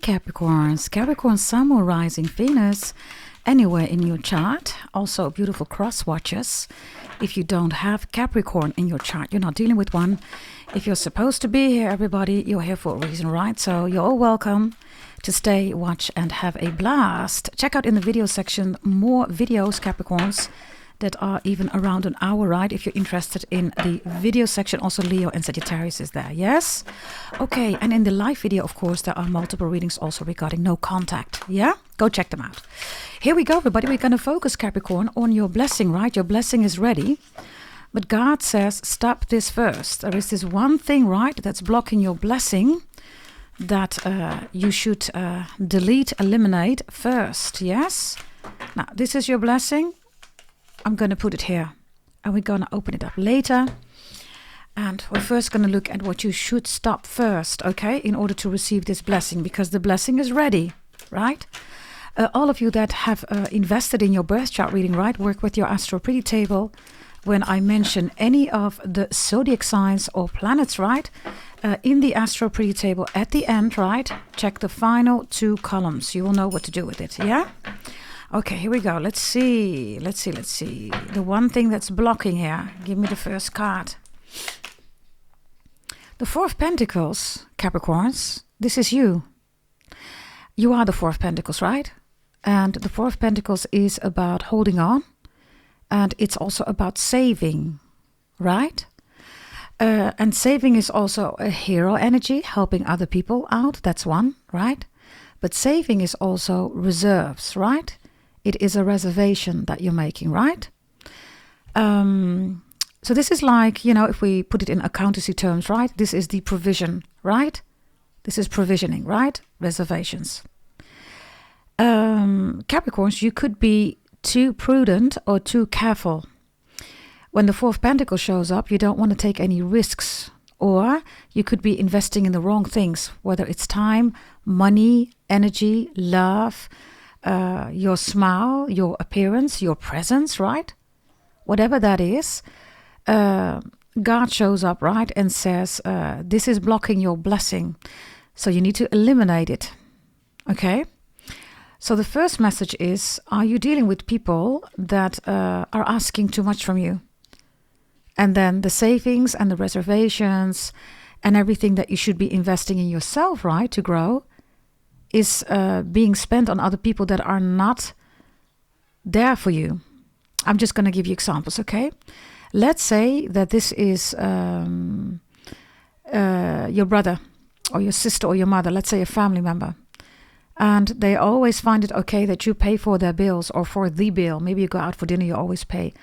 Capricorns, Capricorn Sun or Rising Venus, anywhere in your chart. Also beautiful cross watchers. If you don't have Capricorn in your chart, you're not dealing with one. If you're supposed to be here, everybody, you're here for a reason, right? So you're all welcome to stay, watch, and have a blast. Check out in the video section more videos, Capricorns, that are even around an hour, right? If you're interested in the video section, also Leo and Sagittarius is there, yes? Okay, and in the live video, of course, there are multiple readings also regarding no contact, yeah? Go check them out. Here we go, everybody. We're going to focus, Capricorn, on your blessing, right? Your blessing is ready. But God says, stop this first. There is this one thing, right, that's blocking your blessing that you should delete, eliminate first, yes? Now, this is your blessing. I'm going to put it here and we're going to open it up later. And we're first going to look at what you should stop first, okay, in order to receive this blessing, because the blessing is ready, right? All of you that have invested in your birth chart reading, right, work with your astro pretty table. When I mention any of the zodiac signs or planets, right, in the astro pretty table at the end, right, check the final two columns. You will know what to do with it, yeah? Okay, here we go. Let's see. The one thing that's blocking here. Give me the first card. The Four of Pentacles, Capricorns. This is you. You are the Four of Pentacles, right? And the Four of Pentacles is about holding on. And it's also about saving, right? And saving is also a hero energy, helping other people out. That's one, right? But saving is also reserves, right? It is a reservation that you're making, right? So this is like, you know, if we put it in accountancy terms, right? This is the provision, right? This is provisioning, right? Reservations. Capricorns, you could be too prudent or too careful. When the Four of Pentacles shows up, you don't want to take any risks, or you could be investing in the wrong things, whether it's time, money, energy, love, your smile, your appearance, your presence, right? Whatever that is, God shows up, right, and says, this is blocking your blessing. So you need to eliminate it, okay? So the first message is, are you dealing with people that are asking too much from you? And then the savings and the reservations and everything that you should be investing in yourself, right, to grow, is being spent on other people that are not there for you. I'm just going to give you examples, okay? Let's say that this is your brother or your sister or your mother, let's say a family member. And they always find it okay that you pay for their bills or for the bill. Maybe you go out for dinner, you always pay.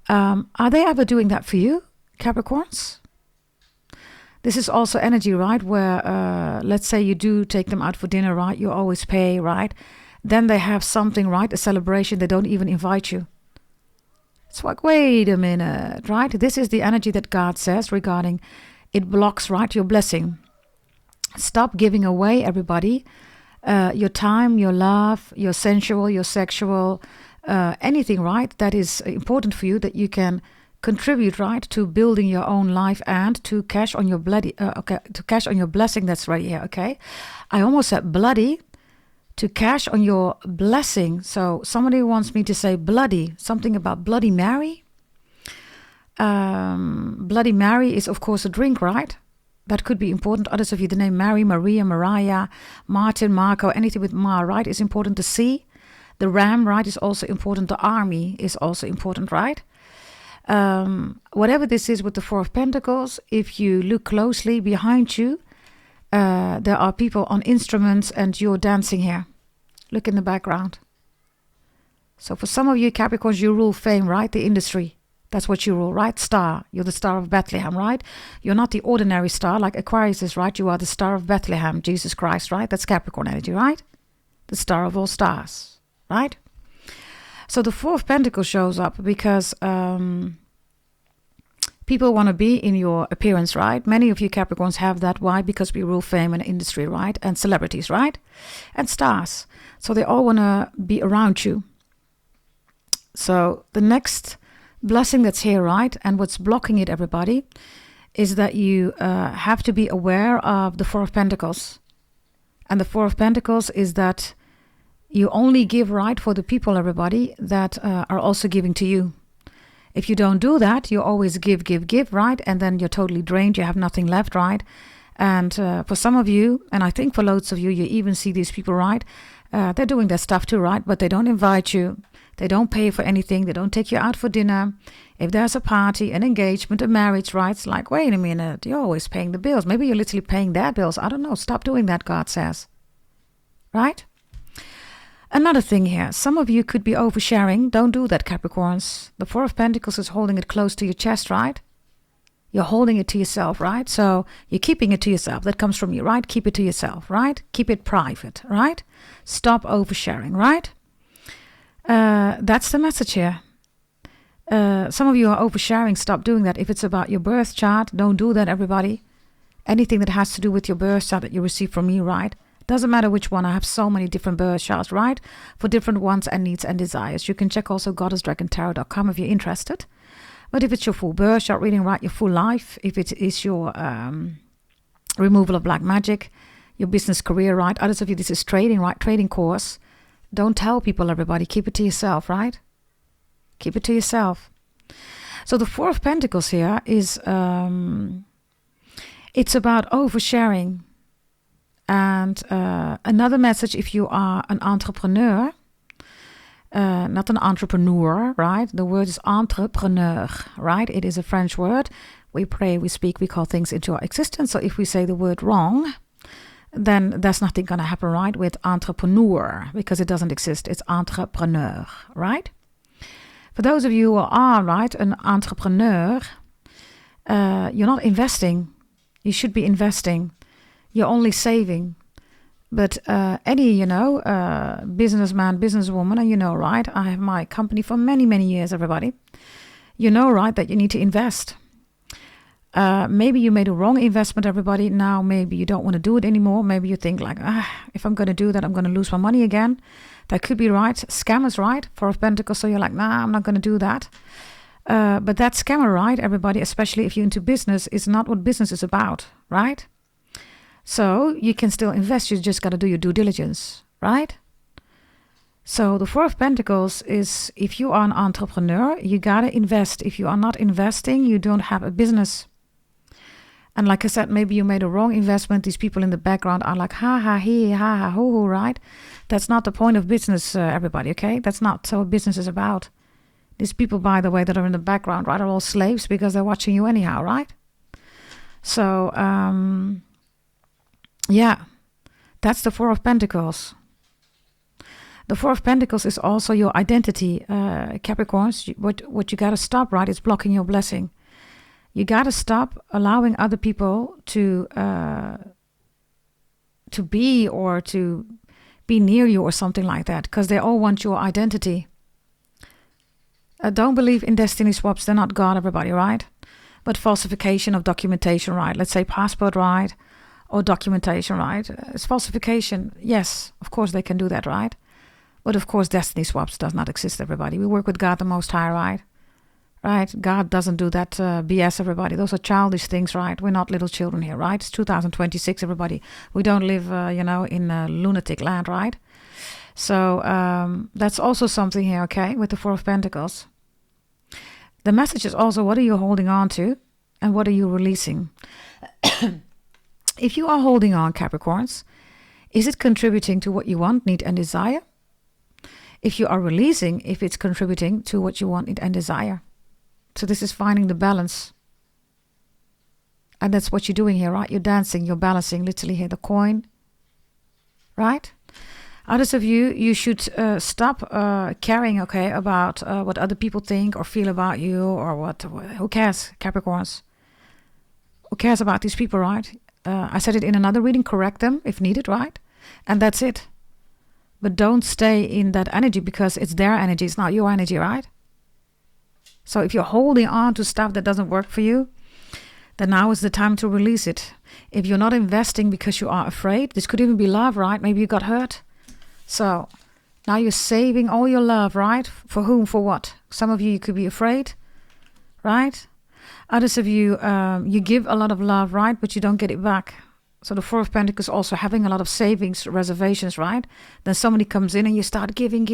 Are they ever doing that for you, Capricorns? This is also energy, right? Where, let's say you do take them out for dinner, right? You always pay, right? Then they have something, right? A celebration. They don't even invite you. It's like, wait a minute, right? This is the energy that God says regarding it blocks, right, your blessing. Stop giving away, everybody, your time, your love, your sensual, your sexual, anything, right? That is important for you that you can contribute, right, to building your own life and to cash on your to cash on your blessing that's right here, okay? I almost said bloody, to cash on your blessing. So somebody wants me to say bloody, something about Bloody Mary. Bloody Mary is, of course, a drink, right? That could be important. Others of you, the name Mary, Maria, Mariah, Martin, Marco, anything with Ma, right, is important to see. The ram, right, is also important. The army is also important, right? Whatever this is with the Four of Pentacles, if you look closely behind you, there are people on instruments and you're dancing here. Look in the background. So for some of you Capricorns, you rule fame, right? The industry. That's what you rule, right? Star. You're the Star of Bethlehem, right? You're not the ordinary star like Aquarius is, right? You are the Star of Bethlehem, Jesus Christ, right? That's Capricorn energy, right? The star of all stars, right? So the Four of Pentacles shows up because people want to be in your appearance, right? Many of you Capricorns have that. Why? Because we rule fame and industry, right? And celebrities, right? And stars. So they all want to be around you. So the next blessing that's here, right? And what's blocking it, everybody, is that you have to be aware of the Four of Pentacles. And the Four of Pentacles is that you only give, right, for the people, everybody, that are also giving to you. If you don't do that, you always give, right? And then you're totally drained. You have nothing left, right? And for some of you, and I think for loads of you, you even see these people, right? They're doing their stuff too, right? But they don't invite you. They don't pay for anything. They don't take you out for dinner. If there's a party, an engagement, a marriage, right? It's like, wait a minute, you're always paying the bills. Maybe you're literally paying their bills. I don't know. Stop doing that, God says. Right? Another thing here. Some of you could be oversharing. Don't do that, Capricorns. The Four of Pentacles is holding it close to your chest, right? You're holding it to yourself, right? So you're keeping it to yourself. That comes from you, right? Keep it to yourself, right? Keep it private, right? Stop oversharing, right? That's the message here. Some of you are oversharing. Stop doing that. If it's about your birth chart, don't do that, everybody. Anything that has to do with your birth chart that you receive from me, right? Doesn't matter which one. I have so many different birth charts, right? For different wants and needs and desires. You can check also goddessdragontarot.com if you're interested. But if it's your full birth chart reading, right, your full life, if it is your removal of black magic, your business career, right? Others of you, this is trading, right? Trading course. Don't tell people, everybody. Keep it to yourself, right? Keep it to yourself. So the Four of Pentacles here is, it's about oversharing. And another message, if you are an entrepreneur, not an entrepreneur, right? The word is entrepreneur, right? It is a French word. We pray, we speak, we call things into our existence. So if we say the word wrong, then there's nothing going to happen, right, with entrepreneur, because it doesn't exist. It's entrepreneur, right? For those of you who are, right, an entrepreneur, you're not investing. You should be investing. You're only saving. But any, businessman, businesswoman, and right, I have my company for many, many years, everybody. Right, that you need to invest. Maybe you made a wrong investment, everybody. Now maybe you don't want to do it anymore. Maybe you think like, if I'm going to do that, I'm going to lose my money again. That could be right. Scammers, right? Four of Pentacles. So you're like, nah, I'm not going to do that. But that scammer, right, everybody, especially if you're into business, is not what business is about, right? So you can still invest. You just got to do your due diligence, right? So the Four of Pentacles is, if you are an entrepreneur, you got to invest. If you are not investing, you don't have a business. And like I said, maybe you made a wrong investment. These people in the background are like, ha, ha, he, ha, ha, hoo, hoo, right? That's not the point of business, everybody, okay? That's not what business is about. These people, by the way, that are in the background, right, are all slaves because they're watching you anyhow, right? So, yeah, that's the Four of Pentacles. The Four of Pentacles is also your identity, Capricorns. What you got to stop, right, is blocking your blessing. You got to stop allowing other people to be or to be near you or something like that, because they all want your identity. Don't believe in destiny swaps. They're not God, everybody, right? But falsification of documentation, right? Let's say passport, right? Or documentation, right? It's falsification. Yes, of course they can do that, right? But of course, destiny swaps does not exist, everybody. We work with God the Most High, right? Right? God doesn't do that BS, everybody. Those are childish things, right? We're not little children here, right? It's 2026, everybody. We don't live, in a lunatic land, right? So that's also something here, okay, with the Four of Pentacles. The message is also, what are you holding on to and what are you releasing? If you are holding on, Capricorns, is it contributing to what you want, need, and desire? If you are releasing, if it's contributing to what you want, need, and desire. So this is finding the balance. And that's what you're doing here, right? You're dancing, you're balancing, literally here, the coin, right? Others of you, you should stop caring, okay, about what other people think or feel about you or what. Who cares, Capricorns? Who cares about these people, right? I said it in another reading, correct them if needed, right? And that's it. But don't stay in that energy because it's their energy, it's not your energy, right? So if you're holding on to stuff that doesn't work for you, then now is the time to release it. If you're not investing because you are afraid, this could even be love, right? Maybe you got hurt. So now you're saving all your love, right? For whom, for what? Some of you could be afraid, right? Others of you, you give a lot of love, right? But you don't get it back. So the Four of Pentacles also having a lot of savings, reservations, right? Then somebody comes in and you start giving,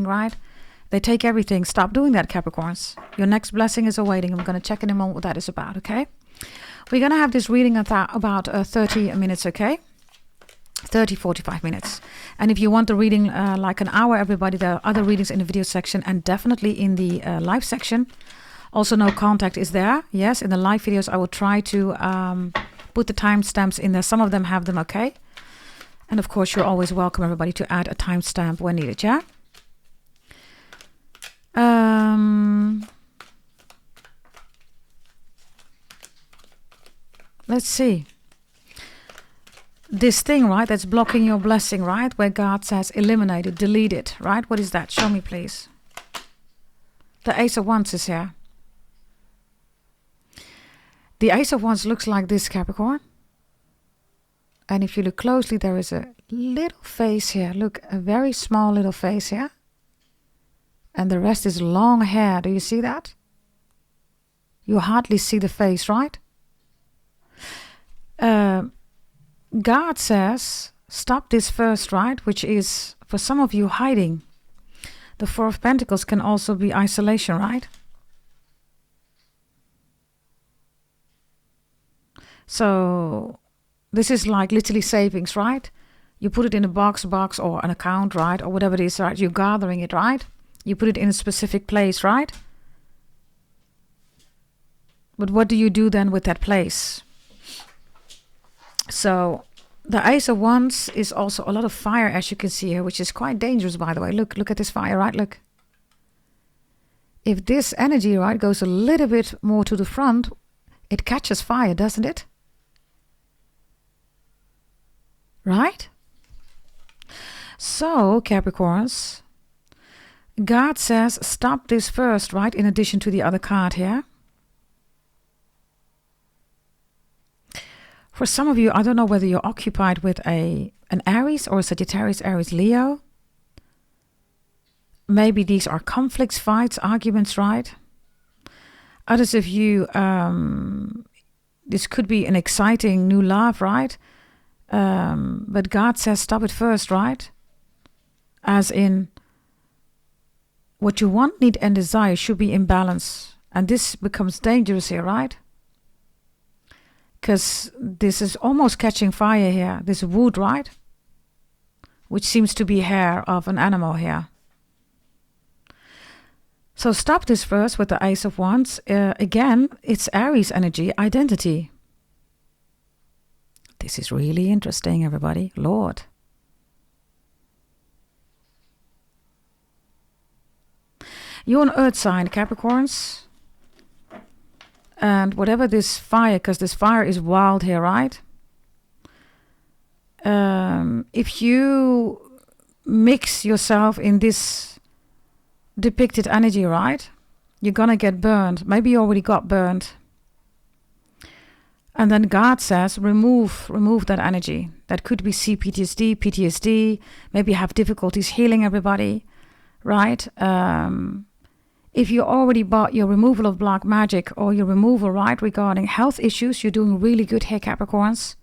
right? They take everything. Stop doing that, Capricorns. Your next blessing is awaiting. I'm going to check in a moment what that is about, okay? We're going to have this reading at about 30 minutes, okay? 45 minutes. And if you want the reading like an hour, everybody, there are other readings in the video section and definitely in the live section. Also, no contact is there. Yes, in the live videos, I will try to put the timestamps in there. Some of them have them, okay? And of course, you're always welcome, everybody, to add a timestamp when needed, yeah? Let's see. This thing, right, that's blocking your blessing, right? Where God says eliminate it, delete it, right? What is that? Show me, please. The Ace of Wands is here. The Ace of Wands looks like this, Capricorn. And if you look closely, there is a little face here. Look, a very small little face here. And the rest is long hair. Do you see that? You hardly see the face, right? God says, stop this first, right? Which is, for some of you, hiding. The Four of Pentacles can also be isolation, right? So this is like literally savings, right? You put it in a box or an account, right? Or whatever it is, right? You're gathering it, right? You put it in a specific place, right? But what do you do then with that place? So the Ace of Wands is also a lot of fire, as you can see here, which is quite dangerous, by the way. Look at this fire, right? Look. If this energy, right, goes a little bit more to the front, it catches fire, doesn't it? Right? So, Capricorns, God says, stop this first, right? In addition to the other card here. For some of you, I don't know whether you're occupied with an Aries or a Sagittarius, Aries, Leo. Maybe these are conflicts, fights, arguments, right? Others of you, this could be an exciting new love, right? But God says, stop it first, right? As in, what you want, need, and desire should be in balance. And this becomes dangerous here, right? Because this is almost catching fire here. This wood, right? Which seems to be hair of an animal here. So stop this first with the Ace of Wands. Again, it's Aries energy, identity. This is really interesting, everybody. Lord. You're an earth sign, Capricorns. And whatever this fire, because this fire is wild here, right? If you mix yourself in this depicted energy, right? You're gonna get burned. Maybe you already got burned. And then God says, remove that energy. That could be CPTSD, PTSD. Maybe you have difficulties healing, everybody, right? If you already bought your removal of black magic or your removal, right, regarding health issues, you're doing really good here, Capricorns.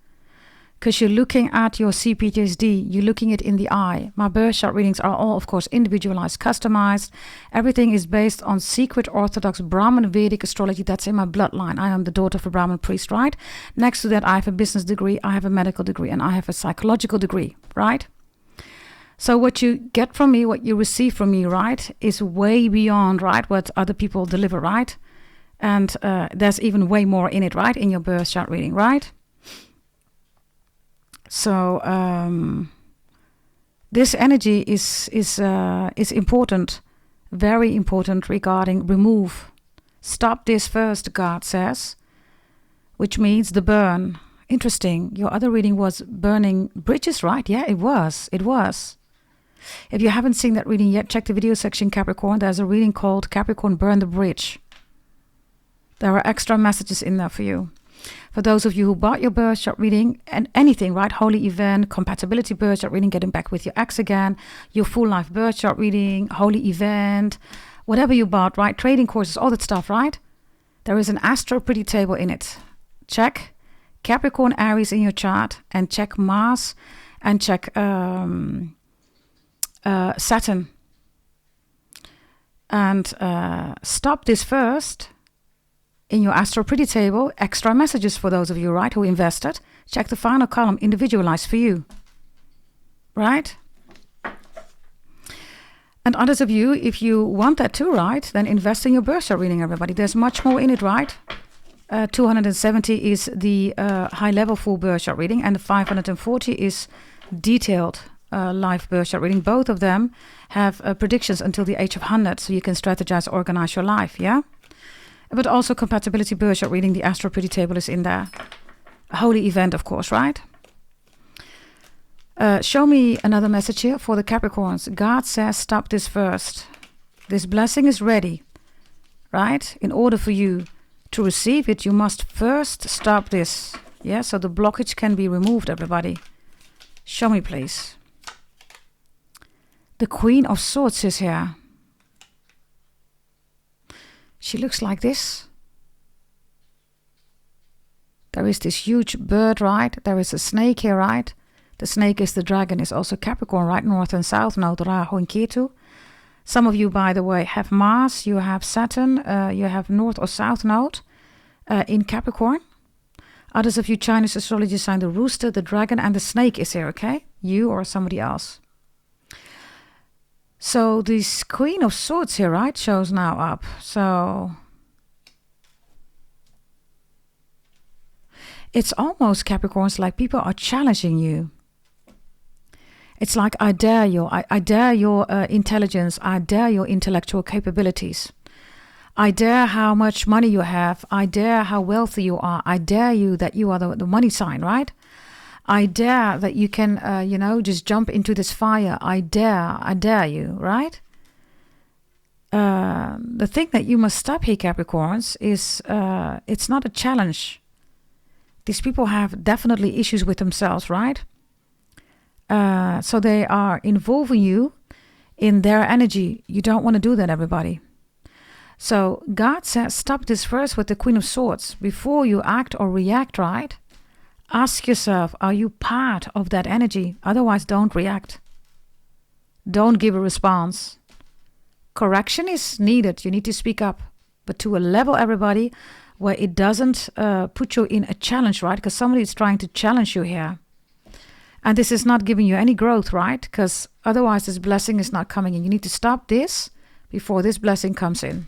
Because you're looking at your CPTSD, you're looking it in the eye. My birth chart readings are all, of course, individualized, customized. Everything is based on secret Orthodox Brahmin Vedic astrology. That's in my bloodline. I am the daughter of a Brahmin priest, right? Next to that, I have a business degree, I have a medical degree, and I have a psychological degree, right? So what you get from me, what you receive from me, right, is way beyond, right, what other people deliver, right? And there's even way more in it, right, in your birth chart reading, right? So this energy is important, very important regarding remove. Stop this first, God says, which means the burn. Interesting. Your other reading was burning bridges, right? Yeah, it was. It was. If you haven't seen that reading yet, check the video section, Capricorn. There's a reading called Capricorn Burn the Bridge. There are extra messages in there for you. For those of you who bought your birth chart reading and anything, right? Holy event, compatibility birth chart reading, getting back with your ex again, your full life birth chart reading, holy event, whatever you bought, right? Trading courses, all that stuff, right? There is an astro pretty table in it. Check. Capricorn, Aries in your chart and check Mars and check Saturn. And stop this first in your astro pretty table. Extra messages for those of you, right, who invested. Check the final column, individualized for you, right? And others of you, if you want that too, right, then invest in your birth chart reading, everybody. There's much more in it, right? 270 is the high-level full birth chart reading, and the 540 is detailed live birth chart reading. Both of them have predictions until the age of 100, so you can strategize, organize your life, yeah? But also compatibility birth chart reading, the astro pretty table is in there. A holy event, of course, right? Show me another message here for the Capricorns. God says, stop this first. This blessing is ready, right? In order for you to receive it, you must first stop this. Yeah, so the blockage can be removed, everybody. Show me, please. The Queen of Swords is here. She looks like this. There is this huge bird, right? There is a snake here, right? The snake is the dragon, is also Capricorn, right? North and South node, Rahu and Ketu. Some of you, by the way, have Mars, you have Saturn, you have North or South node in Capricorn. Others of you, Chinese astrology sign, the rooster, the dragon, and the snake is here, okay? You or somebody else. So this Queen of Swords here, right, shows now up. So it's almost, Capricorns, like people are challenging you. It's like, I dare you. I dare your intelligence. I dare your intellectual capabilities. I dare how much money you have. I dare how wealthy you are. I dare you that you are the money sign, right? I dare that you can, just jump into this fire. I dare you, right? The thing that you must stop here, Capricorns, is it's not a challenge. These people have definitely issues with themselves, right? So they are involving you in their energy. You don't want to do that, everybody. So God says, stop this first with the Queen of Swords. Before you act or react, right? Ask yourself, are you part of that energy? Otherwise, don't react. Don't give a response. Correction is needed. You need to speak up. But to a level, everybody, where it doesn't put you in a challenge, right? Because somebody is trying to challenge you here. And this is not giving you any growth, right? Because otherwise this blessing is not coming in. You need to stop this before this blessing comes in.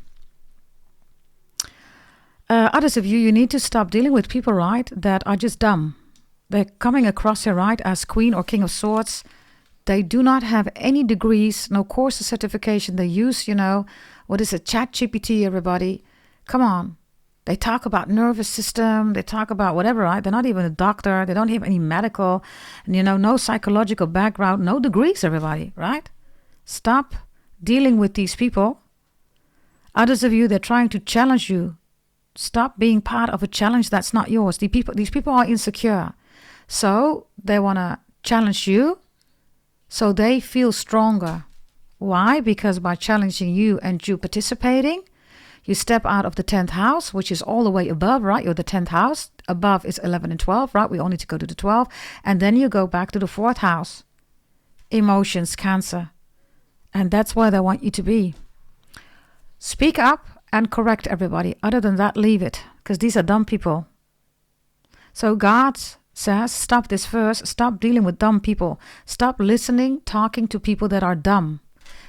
Others of you need to stop dealing with people, right, that are just dumb. They're coming across here, right, as Queen or King of Swords. They do not have any degrees, no course or certification. They use, what is it, ChatGPT, everybody. Come on. They talk about nervous system. They talk about whatever, right? They're not even a doctor. They don't have any medical, no psychological background, no degrees, everybody, right? Stop dealing with these people. Others of you, they're trying to challenge you. Stop being part of a challenge that's not yours. These people are insecure. So they want to challenge you so they feel stronger. Why? Because by challenging you and you participating, you step out of the 10th house, which is all the way above, right? You're the 10th house. Above is 11 and 12, right? We all need to go to the 12. And then you go back to the 4th house. Emotions, Cancer. And that's where they want you to be. Speak up and correct everybody. Other than that, leave it. Because these are dumb people. So God says, stop this first. Stop dealing with dumb people. Stop listening, talking to people that are dumb.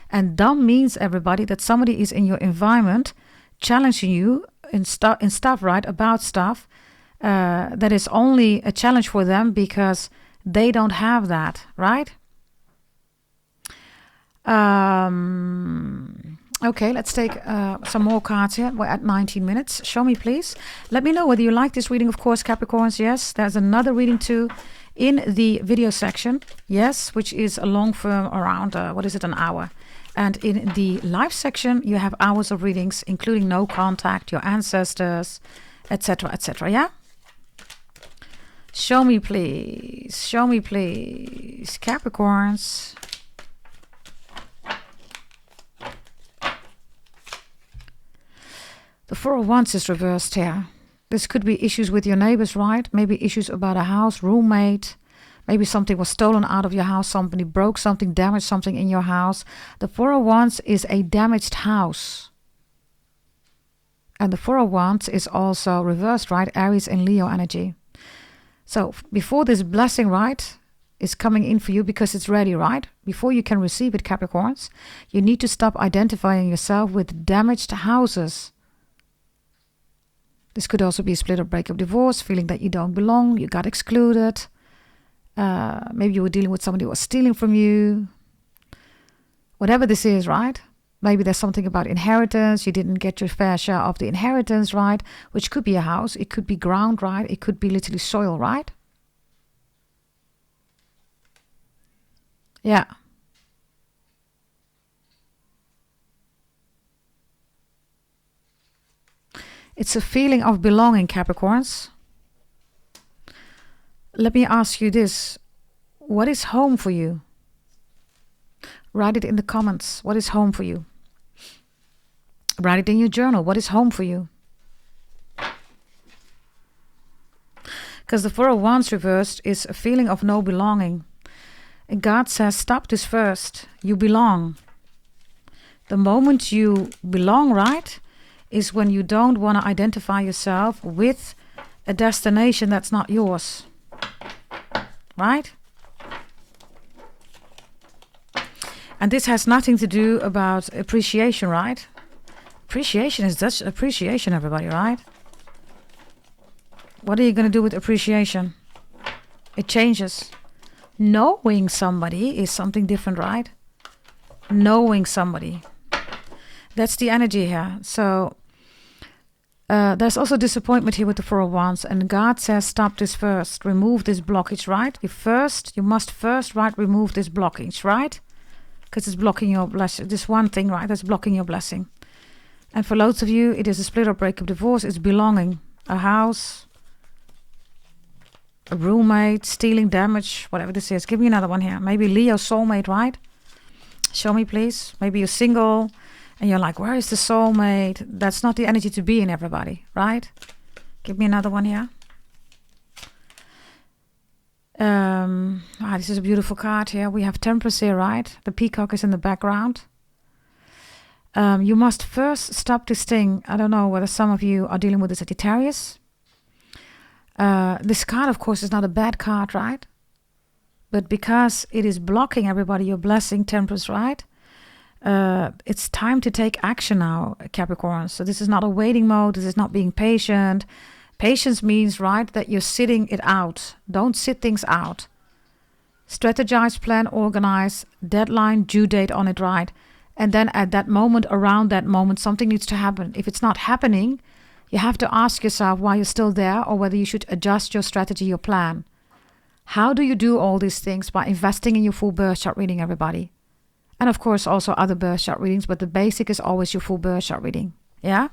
And dumb means, everybody, that somebody is in your environment challenging you in stuff, right, about stuff that is only a challenge for them because they don't have that, right? Okay, let's take some more cards here. We're at 19 minutes. Show me, please. Let me know whether you like this reading, of course, Capricorns. Yes, there's another reading too in the video section. Yes, which is a long form around, an hour. And in the live section, you have hours of readings, including no contact, your ancestors, etc., etc. Yeah? Show me, please. Show me, please. Capricorns. The Four of Wands is reversed here. This could be issues with your neighbors, right? Maybe issues about a house, roommate. Maybe something was stolen out of your house. Somebody broke something, damaged something in your house. The Four of Wands is a damaged house. And the Four of Wands is also reversed, right? Aries and Leo energy. So before this blessing, right, is coming in for you because it's ready, right? Before you can receive it, Capricorns, you need to stop identifying yourself with damaged houses. This could also be a split or breakup, divorce, feeling that you don't belong, you got excluded. Maybe you were dealing with somebody who was stealing from you. Whatever this is, right? Maybe there's something about inheritance. You didn't get your fair share of the inheritance, right? Which could be a house. It could be ground, right? It could be literally soil, right? Yeah. It's a feeling of belonging, Capricorns. Let me ask you this. What is home for you? Write it in the comments. What is home for you? Write it in your journal. What is home for you? Because the Four of Wands reversed is a feeling of no belonging. And God says, stop this first. You belong. The moment you belong, right, is when you don't want to identify yourself with a destination that's not yours. Right? And this has nothing to do about appreciation, right? Appreciation is just appreciation, everybody, right? What are you going to do with appreciation? It changes. Knowing somebody is something different, right? Knowing somebody. That's the energy here. So there's also disappointment here with the Four of Wands. And God says, stop this first. Remove this blockage, right? You must first, right, remove this blockage, right? Because it's blocking your blessing. This one thing, right, that's blocking your blessing. And for loads of you, it is a split or breakup, divorce. It's belonging. A house, a roommate, stealing, damage, whatever this is. Give me another one here. Maybe Leo soulmate, right? Show me, please. Maybe you're single and you're like, where is the soulmate? That's not the energy to be in, everybody, right? Give me another one here. This is a beautiful card here. We have Temperance here, right? The peacock is in the background. You must first stop this thing. I don't know whether some of you are dealing with a Sagittarius. This card, of course, is not a bad card, right? But because it is blocking everybody, your blessing, Temperance, right? It's time to take action now, Capricorn. So this is not a waiting mode. This is not being patient. Patience means, right, that you're sitting it out. Don't sit things out. Strategize, plan, organize, deadline, due date on it, right? And then at that moment, around that moment, something needs to happen. If it's not happening, you have to ask yourself why you're still there or whether you should adjust your strategy, your plan. How do you do all these things? By investing in your full birth chart reading, everybody. And of course, also other birth chart readings, but the basic is always your full birth chart reading. Yeah?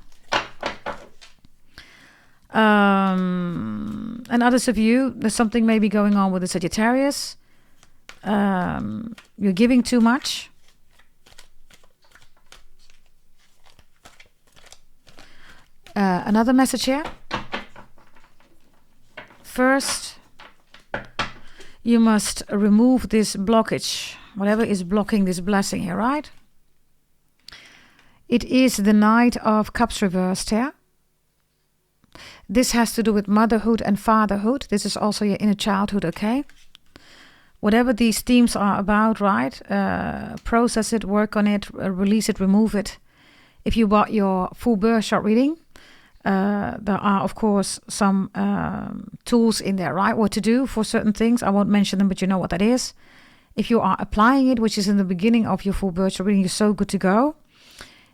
And others of you, there's something maybe going on with the Sagittarius. You're giving too much. Another message here. First, you must remove this blockage, whatever is blocking this blessing here, right? It is the Knight of Cups reversed here. This has to do with motherhood and fatherhood. This is also your inner childhood, okay? Whatever these themes are about, right? Process it, work on it, release it, remove it. If you bought your full birth chart reading, there are, of course, some tools in there, right? What to do for certain things. I won't mention them, but you know what that is. If you are applying it, which is in the beginning of your full birth chart reading, you're so good to go.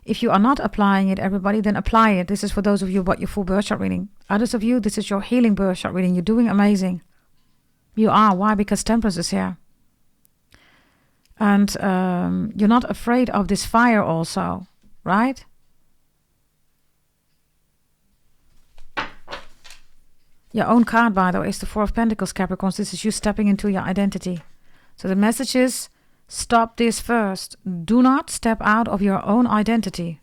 If you are not applying it, everybody, then apply it. This is for those of you who bought your full birth chart reading. Others of you, this is your healing birth chart reading. You're doing amazing. You are. Why? Because Temperance is here. And you're not afraid of this fire also, right? Your own card, by the way, is the Four of Pentacles, Capricorns. This is you stepping into your identity. So the message is, stop this first. Do not step out of your own identity.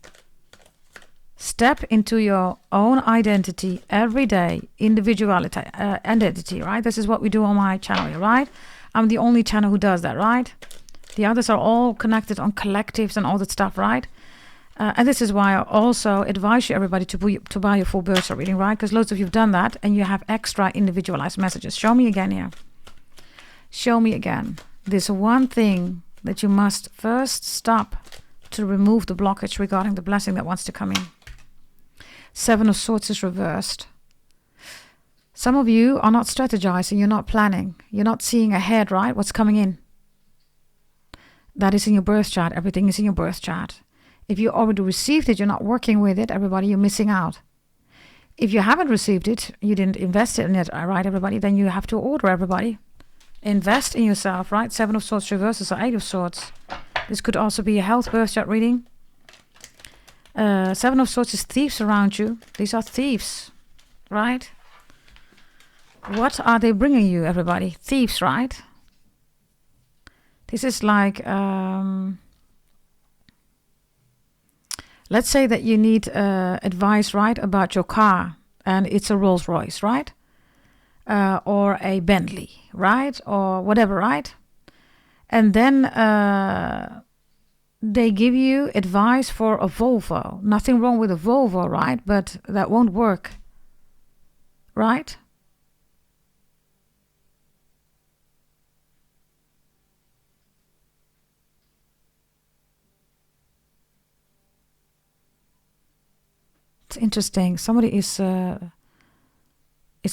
Step into your own identity every day, individuality, identity, right? This is what we do on my channel here, right? I'm the only channel who does that, right? The others are all connected on collectives and all that stuff, right? And this is why I also advise you, everybody, to buy your full birth chart reading, right? Because loads of you have done that and you have extra individualized messages. Show me again here. Show me again. This one thing that you must first stop to remove the blockage regarding the blessing that wants to come in. 7 of Swords is reversed. Some of you are not strategizing, you're not planning, you're not seeing ahead, right? What's coming in. That is in your birth chart. Everything is in your birth chart. If you already received it, you're not working with it, everybody, you're missing out. If you haven't received it, you didn't invest in it, right, everybody, then you have to order, everybody. Invest in yourself, right? 7 of Swords reverses or 8 of Swords. This could also be a health birth chart reading. 7 of Swords is thieves around you. These are thieves, right? What are they bringing you, everybody? Thieves, right? This is like, let's say that you need advice, right, about your car, and it's a Rolls Royce, right? Or a Bentley, right? Or whatever, right? And then they give you advice for a Volvo. Nothing wrong with a Volvo, right? But that won't work, right? It's interesting. Somebody is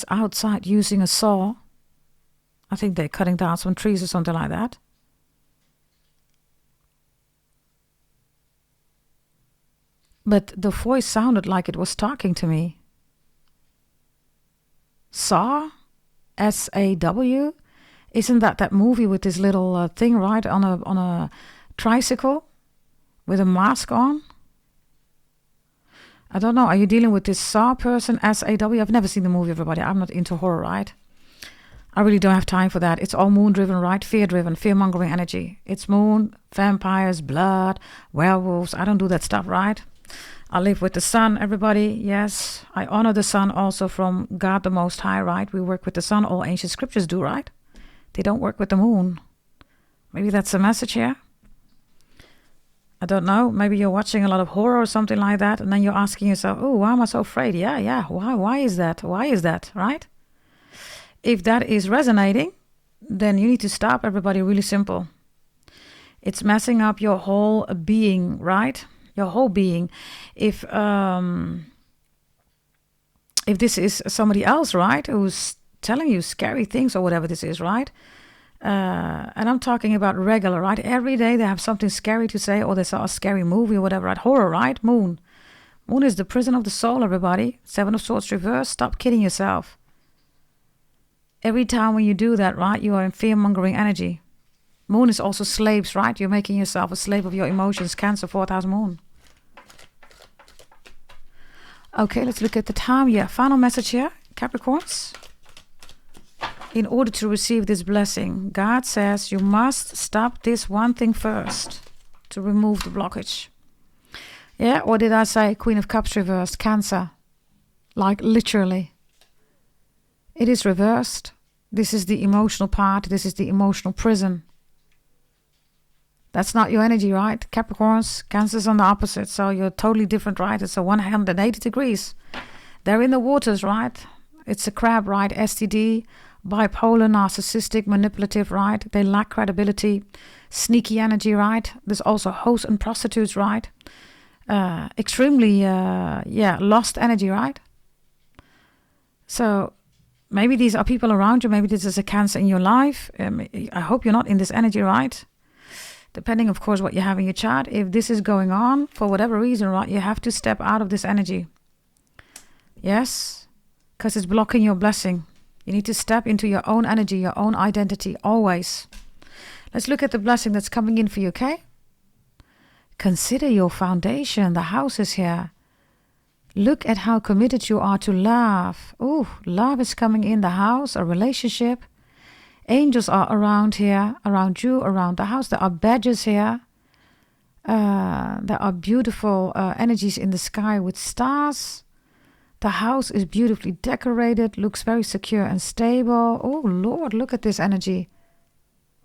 outside using a saw. I think they're cutting down some trees or something like that. But the voice sounded like it was talking to me. Saw? S-A-W? Isn't that movie with this little thing, right? On a tricycle with a mask on? I don't know. Are you dealing with this Saw person, S-A-W? I've never seen the movie, everybody. I'm not into horror, right? I really don't have time for that. It's all moon-driven, right? Fear-driven, fear-mongering energy. It's moon, vampires, blood, werewolves. I don't do that stuff, right? I live with the sun, everybody. Yes, I honor the sun also from God the Most High, right? We work with the sun. All ancient scriptures do, right? They don't work with the moon. Maybe that's the message here. I don't know. Maybe you're watching a lot of horror or something like that, and then you're asking yourself, oh, why am I so afraid? Yeah. Why is that? Why is that, right? If that is resonating, then you need to stop, everybody. Really simple. It's messing up your whole being, right? Your whole being. If this is somebody else, right, who's telling you scary things or whatever this is, right? And I'm talking about regular, right? Every day they have something scary to say, or they saw a scary movie or whatever, right? Horror, right? Moon. Moon is the prison of the soul, everybody. 7 of Swords reverse. Stop kidding yourself. Every time when you do that, right, you are in fear-mongering energy. Moon is also slaves, right? You're making yourself a slave of your emotions. Cancer, 4th house moon. Okay, let's look at the time. Yeah, final message here, Capricorns. In order to receive this blessing, God says you must stop this one thing first to remove the blockage. Yeah, what did I say? Queen of Cups reversed, Cancer. Like literally. It is reversed. This is the emotional part. This is the emotional prison. That's not your energy, right? Capricorns, Cancer's on the opposite. So you're totally different, right? It's a 180 degrees. They're in the waters, right? It's a crab, right? STD, bipolar, narcissistic, manipulative, right? They lack credibility, sneaky energy, right? There's also hoes and prostitutes, right? Extremely, lost energy, right? So maybe these are people around you. Maybe this is a Cancer in your life. I hope you're not in this energy, right? Depending, of course, what you have in your chart. If this is going on for whatever reason, right, you have to step out of this energy. Yes, because it's blocking your blessing. You need to step into your own energy, your own identity, always. Let's look at the blessing that's coming in for you, okay? Consider your foundation. The house is here. Look at how committed you are to love. Ooh, love is coming in the house, a relationship. Angels are around here, around you, around the house. There are badges here. There are beautiful energies in the sky with stars. The house is beautifully decorated, looks very secure and stable. Oh, Lord, look at this energy.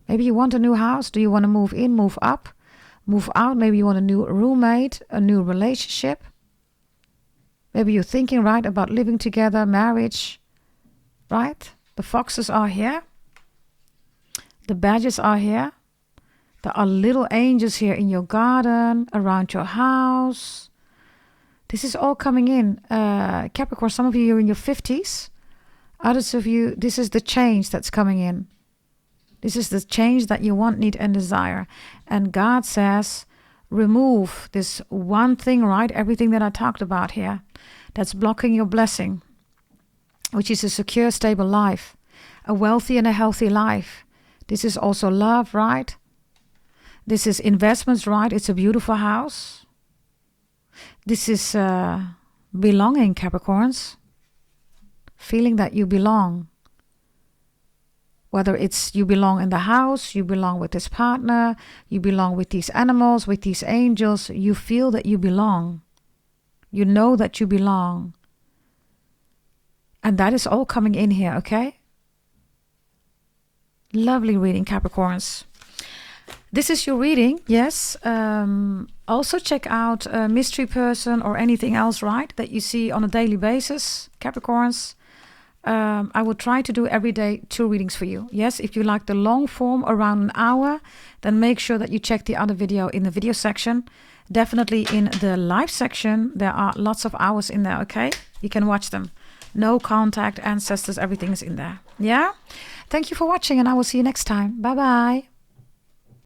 Maybe you want a new house. Do you want to move in, move up, move out? Maybe you want a new roommate, a new relationship. Maybe you're thinking, right, about living together, marriage, right? The foxes are here. The badgers are here. There are little angels here in your garden, around your house. This is all coming in. Capricorn, some of you are in your 50s. Others of you, this is the change that's coming in. This is the change that you want, need, and desire. And God says, remove this one thing, right? Everything that I talked about here that's blocking your blessing, which is a secure, stable life, a wealthy and a healthy life. This is also love, right? This is investments, right? It's a beautiful house. This is belonging, Capricorns. Feeling that you belong. Whether it's you belong in the house, you belong with this partner, you belong with these animals, with these angels, you feel that you belong. You know that you belong. And that is all coming in here, okay? Lovely reading, Capricorns. This is your reading, yes. Also check out a mystery person or anything else, right, that you see on a daily basis, Capricorns. I will try to do every day 2 readings for you. Yes, if you like the long form around an hour, then make sure that you check the other video in the video section. Definitely in the live section, there are lots of hours in there, okay? You can watch them. No contact, ancestors, everything is in there. Yeah? Thank you for watching and I will see you next time. Bye-bye.